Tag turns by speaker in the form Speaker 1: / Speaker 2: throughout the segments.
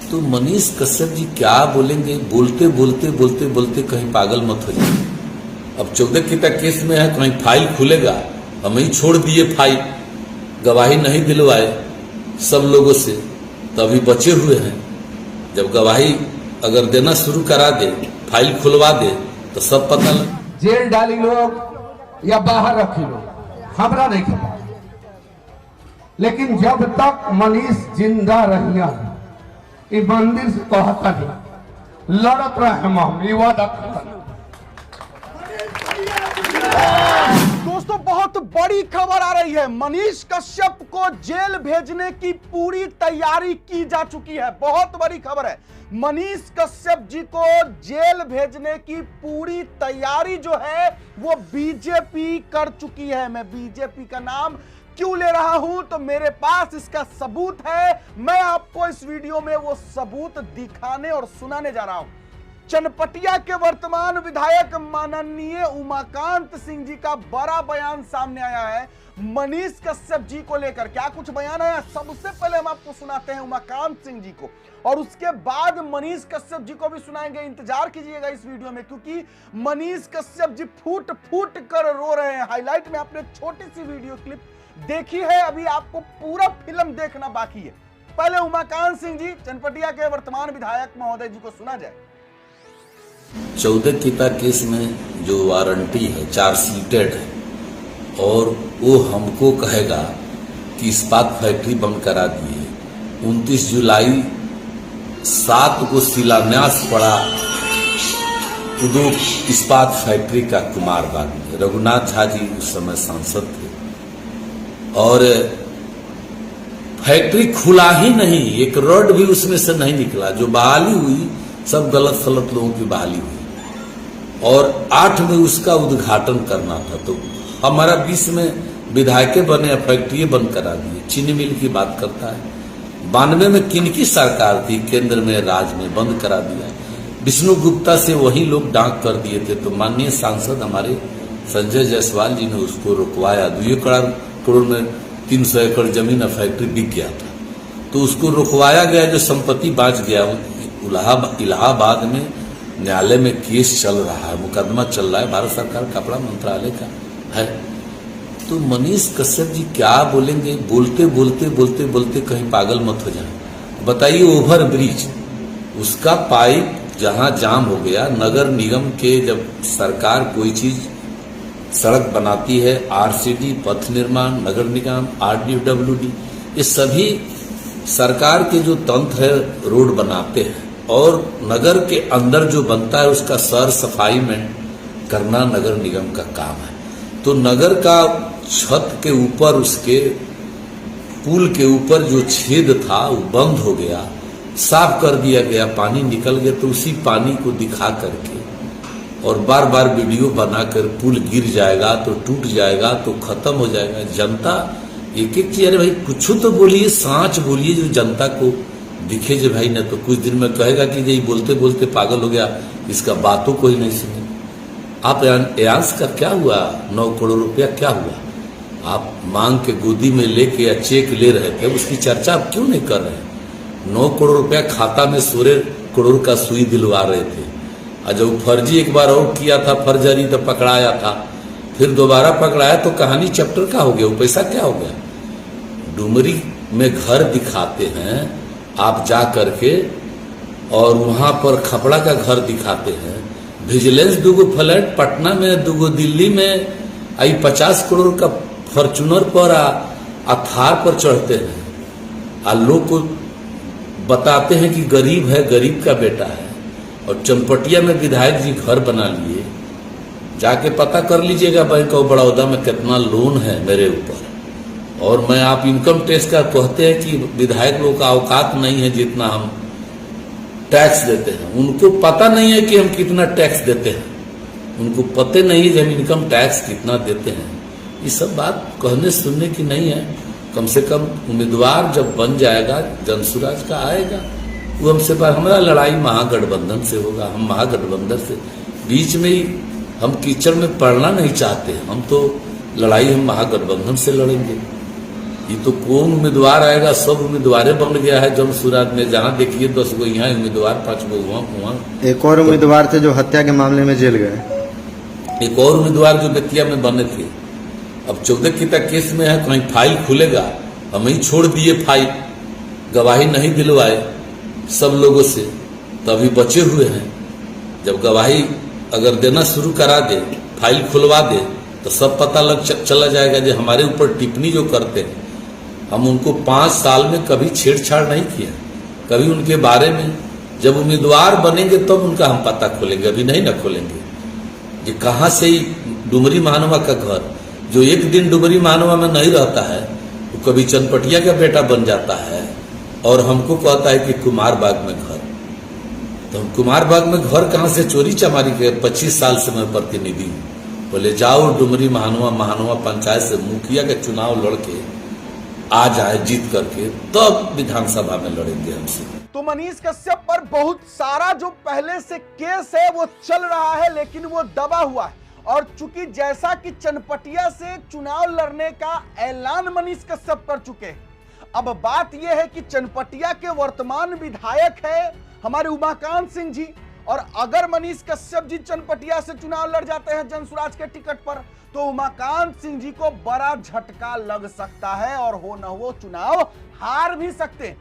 Speaker 1: तो मनीष कश्यप जी क्या बोलेंगे, बोलते बोलते बोलते बोलते कहीं पागल मत हो जाए। अब 14 की तक केस में है, कहीं फाइल खुलेगा, हम ही छोड़ दिए फाइल, गवाही नहीं दिलवाए सब लोगों से, तो अभी बचे हुए हैं। जब गवाही अगर देना शुरू करा दे, फाइल खुलवा दे, तो सब पता लगे।
Speaker 2: जेल डाली लोग या बाहर रखी लोग हमरा नहीं खबर, लेकिन जब तक मनीष जिंदा रहिया ये मंदिर से कहता नहीं लड़त रहे हम ये वादा करता।
Speaker 3: दोस्तों बहुत बड़ी खबर आ रही है, मनीष कश्यप को जेल भेजने की पूरी तैयारी की जा चुकी है। बहुत बड़ी खबर है, मनीष कश्यप जी को जेल भेजने की पूरी तैयारी जो है वो बीजेपी कर चुकी है। मैं बीजेपी का नाम क्यों ले रहा हूं, तो मेरे पास इसका सबूत है। मैं आपको इस वीडियो में वो सबूत दिखाने और सुनाने जा रहा हूं। चनपटिया के वर्तमान विधायक माननीय उमाकांत सिंह जी का बड़ा बयान सामने आया है मनीष कश्यप जी को लेकर। क्या कुछ बयान आया, सबसे पहले हम आपको सुनाते हैं उमाकांत सिंह जी को, और उसके बाद मनीष कश्यप जी को भी सुनाएंगे। इंतजार कीजिएगा इस वीडियो में, क्योंकि मनीष कश्यप जी फूट फूट कर रो रहे हैं। हाईलाइट में आपने छोटी सी वीडियो क्लिप देखी है, अभी आपको पूरा फिल्म देखना बाकी है। पहले उमाकांत सिंह जी चनपटिया के वर्तमान विधायक महोदय जी को सुना जाए।
Speaker 1: 14 की केस में जो वारंटी है, चार्जशीटेड है, और वो हमको कहेगा कि इस्पात फैक्ट्री बंद करा दिए। 29 जुलाई 7 को शिलान्यास पड़ा उद्योग इस्पात फैक्ट्री का कुमारबाग में। रघुनाथ झा जी उस समय सांसद थे, और फैक्ट्री खुला ही नहीं, एक रड भी उसमें से नहीं निकला। जो बहाली हुई सब गलत सलत लोगों की बहाली हुई, और 8 में उसका उद्घाटन करना था। तो हमारा 20 में विधायक बने, फैक्ट्री बंद करा दिए। चीनी मिल की बात करता है, 92 में किनकी सरकार थी, केंद्र में राज्य में बंद करा दिया। विष्णु गुप्ता से वही लोग डांक कर दिए थे, तो माननीय सांसद हमारे संजय जायसवाल जी ने उसको रुकवाया। 2 करोड़ में 300 एकड़ जमीन और फैक्ट्री बिक गया था, तो उसको रुकवाया गया। जो संपत्ति बांच गया, इलाहाबाद में न्यायालय में केस चल रहा है, मुकदमा चल रहा है, भारत सरकार कपड़ा मंत्रालय का है। तो मनीष कश्यप जी क्या बोलेंगे, बोलते बोलते बोलते बोलते कहीं पागल मत हो जाए। बताइए, ओवर ब्रिज उसका पाइप जहां जाम हो गया, नगर निगम के जब सरकार कोई चीज सड़क बनाती है, आरसीडी, पथ निर्माण, नगर निगम, आरडीडब्ल्यूडी, ये सभी सरकार के जो तंत्र है रोड बनाते हैं, और नगर के अंदर जो बनता है उसका सर सफाई में करना नगर निगम का काम है। तो नगर का छत के ऊपर, उसके पुल के ऊपर जो छेद था वो बंद हो गया, साफ कर दिया गया, पानी निकल गया। तो उसी पानी को दिखा करके और बार बार वीडियो बनाकर पुल गिर जाएगा तो टूट जाएगा तो खत्म हो जाएगा। जनता एक एक चीज, अरे भाई कुछ तो बोलिए, सांच बोलिए जो जनता को दिखे। जो भाई न तो कुछ दिन में कहेगा कि यही बोलते बोलते पागल हो गया, इसका बातों को ही नहीं सुने। आप एयांस का क्या हुआ, 9 करोड़ रुपया क्या हुआ, आप मांग के गोदी में लेके या चेक ले रहे थे, उसकी चर्चा आप क्यों नहीं कर रहे? 9 करोड़ रुपया खाता में 16 करोड़ का सुई दिलवा रहे थे, और जब फर्जी एक बार और किया था, फर्जरी, तो पकड़ाया था, फिर दोबारा पकड़ाया तो कहानी चैप्टर का हो गया, वो पैसा क्या हो गया? डुमरी में घर दिखाते हैं आप जा करके, और वहां पर खपड़ा का घर दिखाते हैं। विजिलेंस 2 फ्लैट पटना में, 2 दिल्ली में, आई 50 करोड़ का फॉर्चूनर पर आ थार पर चढ़ते हैं, आ लोग को बताते हैं कि गरीब है, गरीब का बेटा है। और चनपटिया में विधायक जी घर बना लिए, जाके पता कर लीजिएगा बैंक ऑफ बड़ौदा में कितना लोन है मेरे ऊपर। और मैं, आप इनकम टैक्स का कहते हैं कि विधायक लोग का औकात नहीं है जितना हम टैक्स देते हैं। उनको पता नहीं है कि हम कितना टैक्स देते हैं, उनको पता नहीं है कि हम इनकम टैक्स कितना देते हैं। ये सब बात कहने सुनने की नहीं है। कम से कम उम्मीदवार जब बन जाएगा, जनसुराज का आएगा, वो हमसे बात, हमारा लड़ाई महागठबंधन से होगा। हम महागठबंधन से बीच में ही, हम कीचड़ में पड़ना नहीं चाहते, हम तो लड़ाई हम महागठबंधन से लड़ेंगे। ये तो कौन उम्मीदवार आएगा, सब उम्मीदवार बन गया है जमशुराज में। जहाँ देखिए 10 गो यहाँ उम्मीदवार, 5 गो वहाँ।
Speaker 4: एक और उम्मीदवार थे जो हत्या के मामले में जेल गए।
Speaker 1: एक और उम्मीदवार जो बेतिया में बने थे, अब 14 की तक केस में है, कहीं फाइल खुलेगा। हम ही छोड़ दिए फाइल, गवाही नहीं दिलवाए सब लोगों से, तो अभी बचे हुए हैं। जब गवाही अगर देना शुरू करा दे, फाइल खुलवा दे, तो सब पता चला जाएगा। जो हमारे ऊपर टिप्पणी जो करते हैं, हम उनको 5 साल में कभी छेड़छाड़ नहीं किया, कभी उनके बारे में। जब उम्मीदवार बनेंगे तब उनका हम पता खोलेंगे, अभी नहीं ना खोलेंगे। ये कहाँ से ही डुमरी महानवा का घर, जो एक दिन डुमरी महानवा में नहीं रहता है, वो कभी चनपटिया का बेटा बन जाता है और हमको कहता है कि कुमार बाग में घर। तो हम कुमार बाग में घर कहाँ से चोरी चमारी के? 25 साल से मैं प्रतिनिधि हूँ। बोले जाओ डुमरी महानवा पंचायत से मुखिया के चुनाव लड़के आ जाए जीत करके, तब विधानसभा में लड़ेंगे हमसे।
Speaker 3: तो मनीष कश्यप पर बहुत सारा जो पहले से केस है वो चल रहा है, लेकिन वो दबा हुआ है। और चूंकि जैसा कि चनपटिया से चुनाव लड़ने का ऐलान मनीष कश्यप कर चुके हैं, अब बात यह है कि चनपटिया के वर्तमान विधायक है हमारे उमाकांत सिंह जी, और अगर मनीष कश्यप जी चनपटिया से चुनाव लड़ जाते हैं जनसुराज के टिकट पर, तो उमाकांत सिंह जी को बड़ा झटका लग सकता है और हो न हो चुनाव हार भी सकते हैं।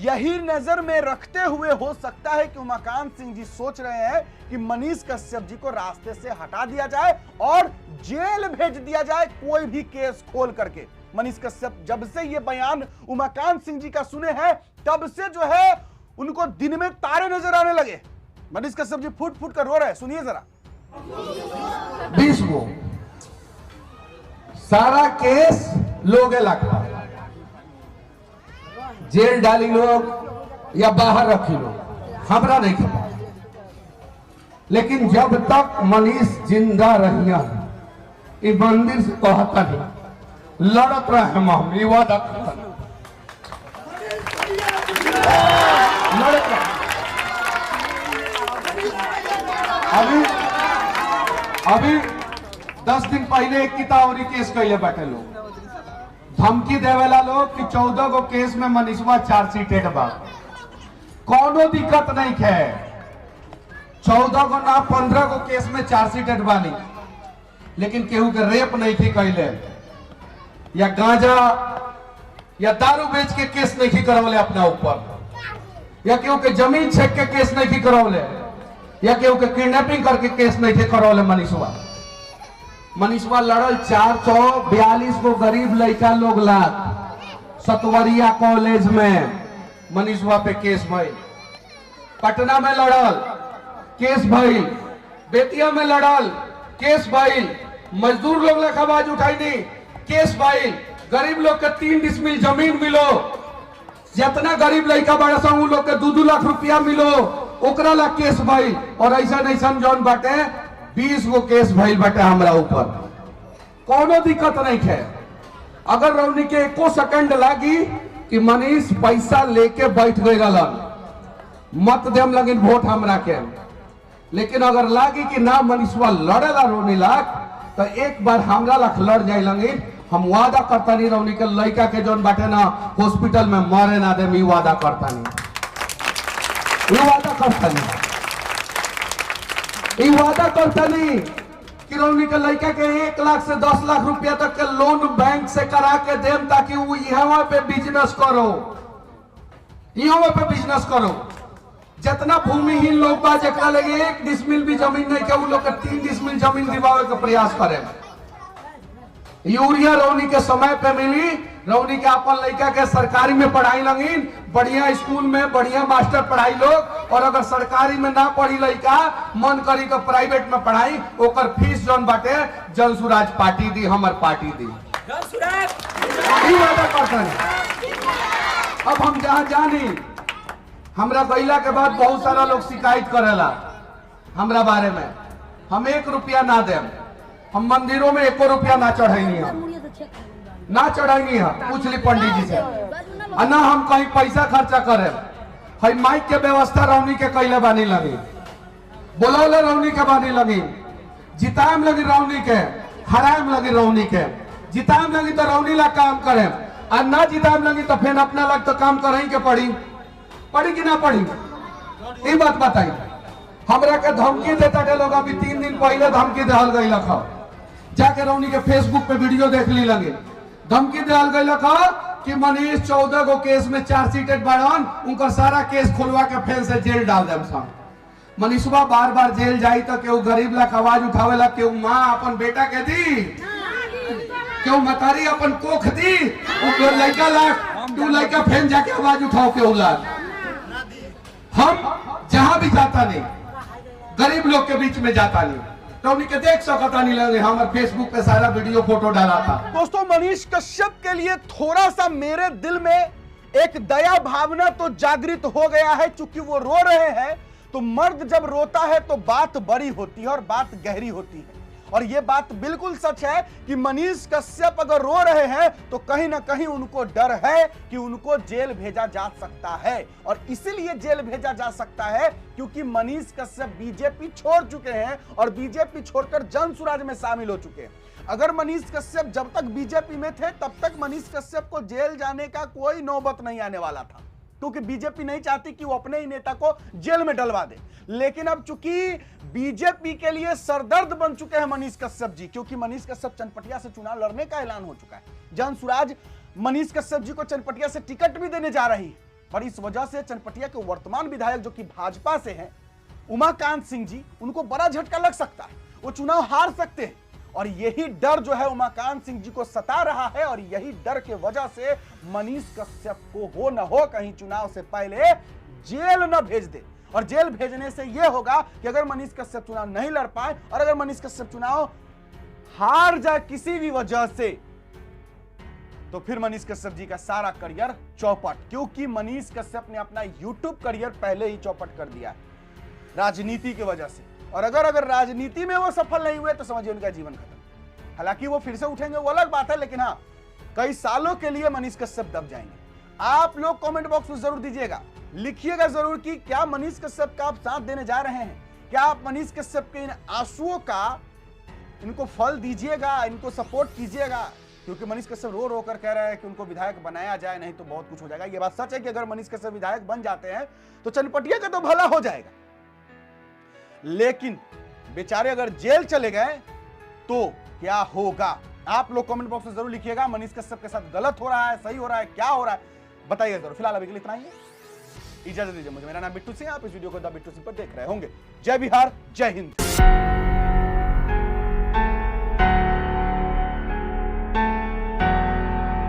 Speaker 3: यही नजर में रखते हुए हो सकता है कि उमाकांत सिंह जी सोच रहे हैं कि मनीष कश्यप जी को रास्ते से हटा दिया जाए और जेल भेज दिया जाए, कोई भी केस खोल करके। मनीष कश्यप जब से ये बयान उमाकांत सिंह जी का सुने हैं, तब से जो है उनको दिन में तारे नजर आने लगे। मनीष कश्यप जी फूट फूट कर रो रहे हैं, सुनिए जरा।
Speaker 2: 20 गो सारा केस लोगे लगता, जेल डाली लोग या बाहर रखी लोग, हमरा नहीं खबर। लेकिन जब तक मनीष जिंदा रहिया, ये मंदिर से कहता नहीं, लड़त रहे हम, ये वादा करता नहीं, लड़त रहे। अभी 10 दिन पहले एक कितावरी केस कैले बैठे लोग, धमकी देवेला लोग कि 14 गो केस में मनीषवा चार्जशीटेड बा। कोनो दिक्कत नहीं है, 14 गो ना 15 गो केस में चार्जशीटेड बानी, लेकिन केहू के रेप नहीं थी कैले, या गांजा या दारू बेच के केस नहीं थी करवले अपना ऊपर, या केहू के जमीन छेक के केस नहीं थी करवले, या केहू के किडनैपिंग करके केस नहीं थे करवले। मनीषवा लड़ल 442 गो गरीब लड़का लोग लाख सतवरिया कॉलेज में मनीषवा पे केस भइल, पटना में लड़ल केस भइल, बेतिया में लड़ल केस भइल, मजदूर लोग लेख आवाज उठाई केस भइल, गरीब लोग के 3 डिसमिल जमीन मिलो, जितना गरीब लड़का बड़ा सा उन लोग के 2-2 लाख रुपया मिलो, ओकरा ला केस भइल। और ऐसा जौन बाटे 20 गो केस भइल बाटे हमरा ऊपर, कोनो दिक्कत नहीं है। अगर रौनी के एको सेकंड लागी कि मनीष पैसा लेके बैठ गए गलन, मत देम लगिन वोट हमरा के, लेकिन अगर लागी कि ना मनीषवा लड़ेला रौनी लाख, तो एक बार हमरा लाख लड़ जाए लगिन, हम वादा करता नहीं रौनी के लड़का के जौन बाटे ना हॉस्पिटल में मारे ना दे, वादा करता नहीं, वादा करता नहीं, वादा करता नहीं कि रौनी के लड़का के 1 लाख से 10 लाख रुपया तक के लोन बैंक से करा के देम, ताकि वो यहाँ पे बिजनेस करो, यहाँ पे बिजनेस करो। जितना भूमिहीन लोग बा जरा लगे 1 डिसमिल भी जमीन नहीं के, वो लोग 3 डिसमिल जमीन दिवावे का प्रयास करे। यूरिया रौनी के समय पे मिली, रौनी के अपन लड़का के सरकारी में पढ़ाई लगिन, बढ़िया स्कूल में बढ़िया मास्टर पढ़ाई लोग, और अगर सरकारी में ना पढ़ी लड़का मन करी तो प्राइवेट में पढ़ाई, ओकर फीस जौन बाटे जनसुराज पार्टी दी, हमर पार्टी दी। अब हम जहाँ जानी, हमरा गईला के बाद बहुत सारा लोग शिकायत करेला हमरा बारे में, हम 1 रुपया ना देम, हम मंदिरों में 1 रुपया ना चढ़ाई, ना चढ़ाई, पूछ ली पंडित जी से, ना हम कहीं पैसा खर्चा करे। हई माइक के व्यवस्था रौनी के कैले बानी लगी, बोलौले रौनी के बानी लगी, जिताम लगी रौनी के, हराम लगी रौनी के, जिताम लगी तो रौनी ला काम करे, आज ना जिताब लगी तो फिर अपना लग तो काम करही के पड़ी कि ना पड़ी, ये बात बताई। हमरा के धमकी देता के लोग अभी 3 दिन पहले धमकी देहल गई लखा, जाके रौनी के फेसबुक पे वीडियो देख ली लगे, धमकी देहल गई लखा कि मनीष 14 गो केस में चार्जशीटेड बाड़न, उनका सारा केस खुलवा के फिर से जेल डाल देम सन। मनीषवा बार बार जेल जाई तो केहू गरीब लाख आवाज उठावे ला, केहू माँ अपन बेटा के दी, केहू मतारी अपन कोख दी, लड़का लाख तू लड़का फेन जाके आवाज उठाओ केहू लाख। हम जहां भी जाता नहीं, गरीब लोग के बीच में जाता नहीं, तो उन्हीं के देख सकता नहीं लगे, हमारे फेसबुक पे सारा वीडियो फोटो डाला था।
Speaker 3: दोस्तों, मनीष कश्यप के लिए थोड़ा सा मेरे दिल में एक दया भावना तो जागृत हो गया है, चूंकि वो रो रहे हैं। तो मर्द जब रोता है तो बात बड़ी होती है और बात गहरी होती है, और ये बात बिल्कुल सच है कि मनीष कश्यप अगर रो रहे हैं तो कहीं ना कहीं उनको डर है कि उनको जेल भेजा जा सकता है। और इसीलिए जेल भेजा जा सकता है क्योंकि मनीष कश्यप बीजेपी छोड़ चुके हैं और बीजेपी छोड़कर जनसुराज में शामिल हो चुके हैं। अगर मनीष कश्यप जब तक बीजेपी में थे तब तक मनीष कश्यप को जेल जाने का कोई नौबत नहीं आने वाला था, क्योंकि बीजेपी नहीं चाहती कि वो अपने ही नेता को जेल में डलवा दे। लेकिन अब चूंकि बीजेपी के लिए सरदर्द बन चुके हैं मनीष कश्यप जी, क्योंकि मनीष कश्यप चनपटिया से चुनाव लड़ने का ऐलान हो चुका है, जनसुराज मनीष कश्यप जी को चनपटिया से टिकट भी देने जा रही है। और इस वजह से चनपटिया के वर्तमान विधायक जो कि भाजपा से हैं, उमाकांत सिंह जी, उनको बड़ा झटका लग सकता है, वो चुनाव हार सकते हैं। और यही डर जो है उमाकांत सिंह जी को सता रहा है, और यही डर के वजह से मनीष कश्यप को हो न हो कहीं चुनाव से पहले जेल न भेज दे। और जेल भेजने से यह होगा कि अगर मनीष कश्यप चुनाव नहीं लड़ पाए और अगर मनीष कश्यप चुनाव हार जाए किसी भी वजह से, तो फिर मनीष कश्यप जी का सारा करियर चौपट, क्योंकि मनीष कश्यप ने अपना यूट्यूब करियर पहले ही चौपट कर दिया है राजनीति की वजह से। और अगर राजनीति में वो सफल नहीं हुए तो समझिए उनका जीवन खत्म। हालांकि वो फिर से उठेंगे वो अलग बात है, लेकिन हाँ, कई सालों के लिए मनीष कश्यप दब जाएंगे। आप लोग कमेंट बॉक्स में जरूर दीजिएगा, लिखिएगा जरूर कि क्या मनीष कश्यप का आप साथ देने जा रहे हैं, क्या आप मनीष कश्यप के इन आंसुओं का इनको फल दीजिएगा, इनको सपोर्ट कीजिएगा। क्योंकि मनीष कश्यप रो रो कर कह रहे हैं कि उनको विधायक बनाया जाए, नहीं तो बहुत कुछ हो जाएगा। ये बात सच है कि अगर मनीष कश्यप विधायक बन जाते हैं तो चनपटिया का तो भला हो जाएगा, लेकिन बेचारे अगर जेल चले गए तो क्या होगा। आप लोग कमेंट बॉक्स में जरूर लिखिएगा, मनीष कश्यप के साथ गलत हो रहा है, सही हो रहा है, क्या हो रहा है, बताइए जरूर। फिलहाल अभी के लिए इतना ही है, इजाजत दीजिए मुझे। मेरा नाम बिट्टू सिंह, आप इस वीडियो को द बिट्टू सिंह पर देख रहे होंगे। जय बिहार, जय हिंद।